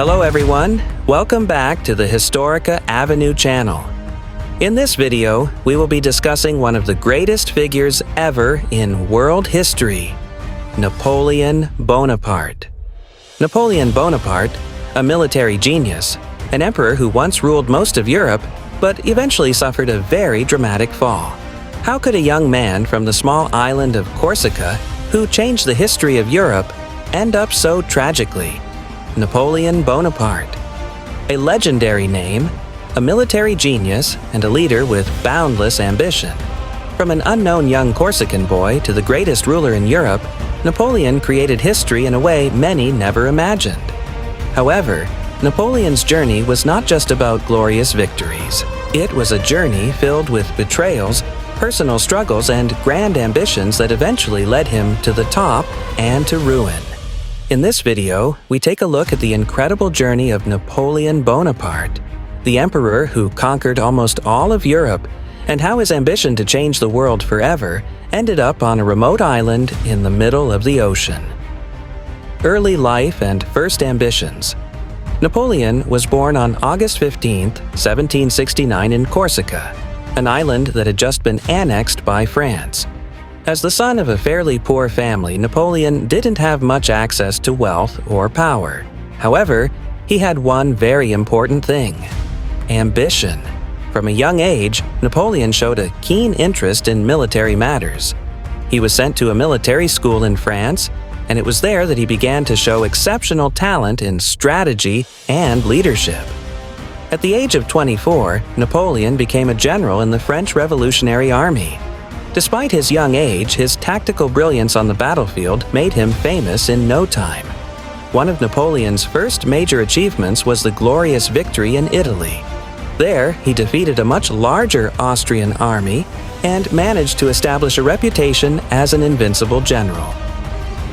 Hello everyone, welcome back to the Historica Avenue channel. In this video, we will be discussing one of the greatest figures ever in world history, Napoleon Bonaparte. Napoleon Bonaparte, a military genius, an emperor who once ruled most of Europe, but eventually suffered a very dramatic fall. How could a young man from the small island of Corsica, who changed the history of Europe, end up so tragically? Napoleon Bonaparte. A legendary name, a military genius, and a leader with boundless ambition. From an unknown young Corsican boy to the greatest ruler in Europe, Napoleon created history in a way many never imagined. However, Napoleon's journey was not just about glorious victories. It was a journey filled with betrayals, personal struggles, and grand ambitions that eventually led him to the top and to ruin. In this video, we take a look at the incredible journey of Napoleon Bonaparte, the emperor who conquered almost all of Europe, and how his ambition to change the world forever ended up on a remote island in the middle of the ocean. Early life and first ambitions. Napoleon was born on August 15, 1769 in Corsica, an island that had just been annexed by France. As the son of a fairly poor family, Napoleon didn't have much access to wealth or power. However, he had one very important thing: ambition. From a young age, Napoleon showed a keen interest in military matters. He was sent to a military school in France, and it was there that he began to show exceptional talent in strategy and leadership. At the age of 24, Napoleon became a general in the French Revolutionary Army. Despite his young age, his tactical brilliance on the battlefield made him famous in no time. One of Napoleon's first major achievements was the glorious victory in Italy. There, he defeated a much larger Austrian army and managed to establish a reputation as an invincible general.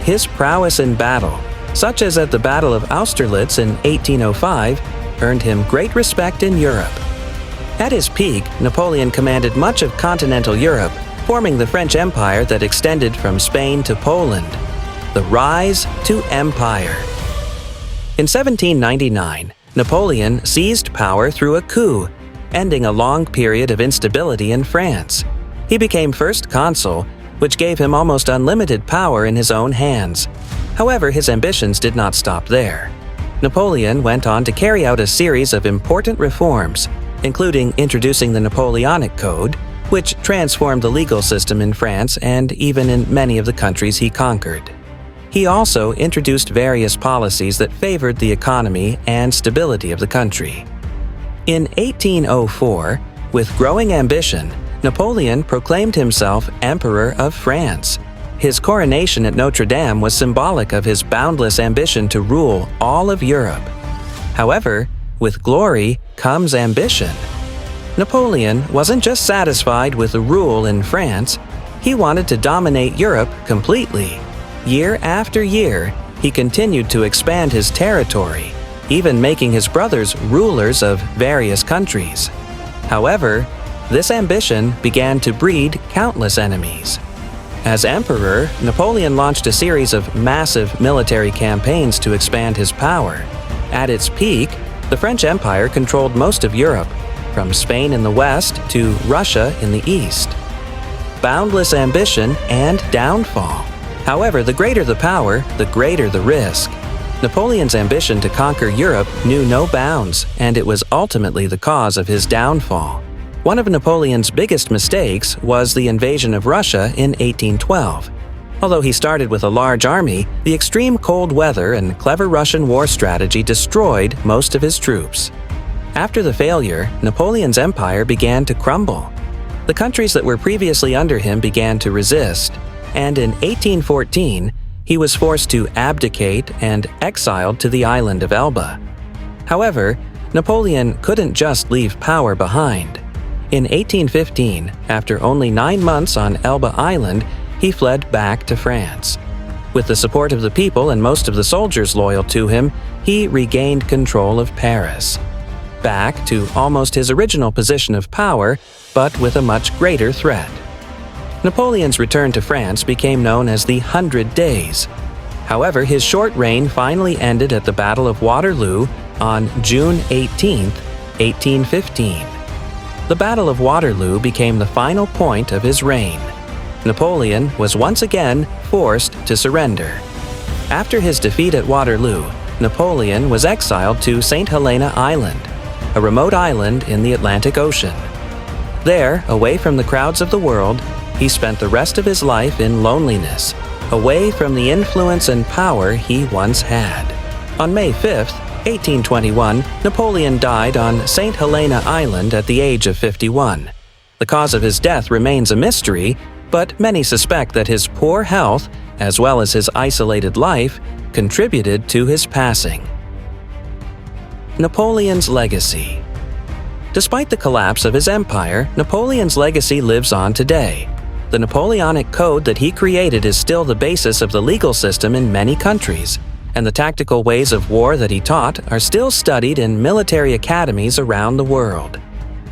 His prowess in battle, such as at the Battle of Austerlitz in 1805, earned him great respect in Europe. At his peak, Napoleon commanded much of continental Europe, forming the French Empire that extended from Spain to Poland. The rise to empire. In 1799, Napoleon seized power through a coup, ending a long period of instability in France. He became first consul, which gave him almost unlimited power in his own hands. However, his ambitions did not stop there. Napoleon went on to carry out a series of important reforms, including introducing the Napoleonic Code, which transformed the legal system in France and even in many of the countries he conquered. He also introduced various policies that favored the economy and stability of the country. In 1804, with growing ambition, Napoleon proclaimed himself Emperor of France. His coronation at Notre Dame was symbolic of his boundless ambition to rule all of Europe. However, with glory comes ambition. Napoleon wasn't just satisfied with the rule in France, he wanted to dominate Europe completely. Year after year, he continued to expand his territory, even making his brothers rulers of various countries. However, this ambition began to breed countless enemies. As emperor, Napoleon launched a series of massive military campaigns to expand his power. At its peak, the French Empire controlled most of Europe, from Spain in the west to Russia in the east. Boundless ambition and downfall. However, the greater the power, the greater the risk. Napoleon's ambition to conquer Europe knew no bounds, and it was ultimately the cause of his downfall. One of Napoleon's biggest mistakes was the invasion of Russia in 1812. Although he started with a large army, the extreme cold weather and clever Russian war strategy destroyed most of his troops. After the failure, Napoleon's empire began to crumble. The countries that were previously under him began to resist, and in 1814, he was forced to abdicate and exiled to the island of Elba. However, Napoleon couldn't just leave power behind. In 1815, after only 9 months on Elba Island, he fled back to France. With the support of the people and most of the soldiers loyal to him, he regained control of Paris. Back to almost his original position of power, but with a much greater threat. Napoleon's return to France became known as the 100 Days. However, his short reign finally ended at the Battle of Waterloo on June 18, 1815. The Battle of Waterloo became the final point of his reign. Napoleon was once again forced to surrender. After his defeat at Waterloo, Napoleon was exiled to St. Helena Island, a remote island in the Atlantic Ocean. There, away from the crowds of the world, he spent the rest of his life in loneliness, away from the influence and power he once had. On May 5, 1821, Napoleon died on St. Helena Island at the age of 51. The cause of his death remains a mystery, but many suspect that his poor health, as well as his isolated life, contributed to his passing. Napoleon's legacy. Despite the collapse of his empire, Napoleon's legacy lives on today. The Napoleonic Code that he created is still the basis of the legal system in many countries, and the tactical ways of war that he taught are still studied in military academies around the world.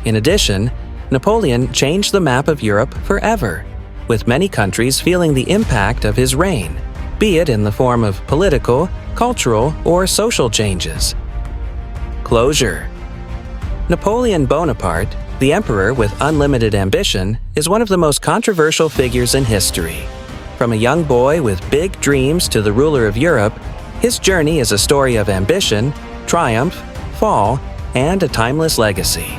In addition, Napoleon changed the map of Europe forever, with many countries feeling the impact of his reign, be it in the form of political, cultural, or social changes. Closure. Napoleon Bonaparte, the emperor with unlimited ambition, is one of the most controversial figures in history. From a young boy with big dreams to the ruler of Europe, his journey is a story of ambition, triumph, fall, and a timeless legacy.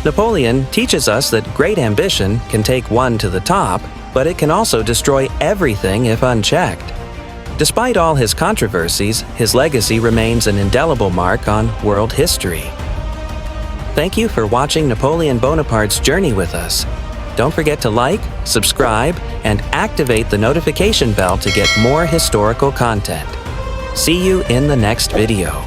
Napoleon teaches us that great ambition can take one to the top, but it can also destroy everything if unchecked. Despite all his controversies, his legacy remains an indelible mark on world history. Thank you for watching Napoleon Bonaparte's journey with us. Don't forget to like, subscribe, and activate the notification bell to get more historical content. See you in the next video.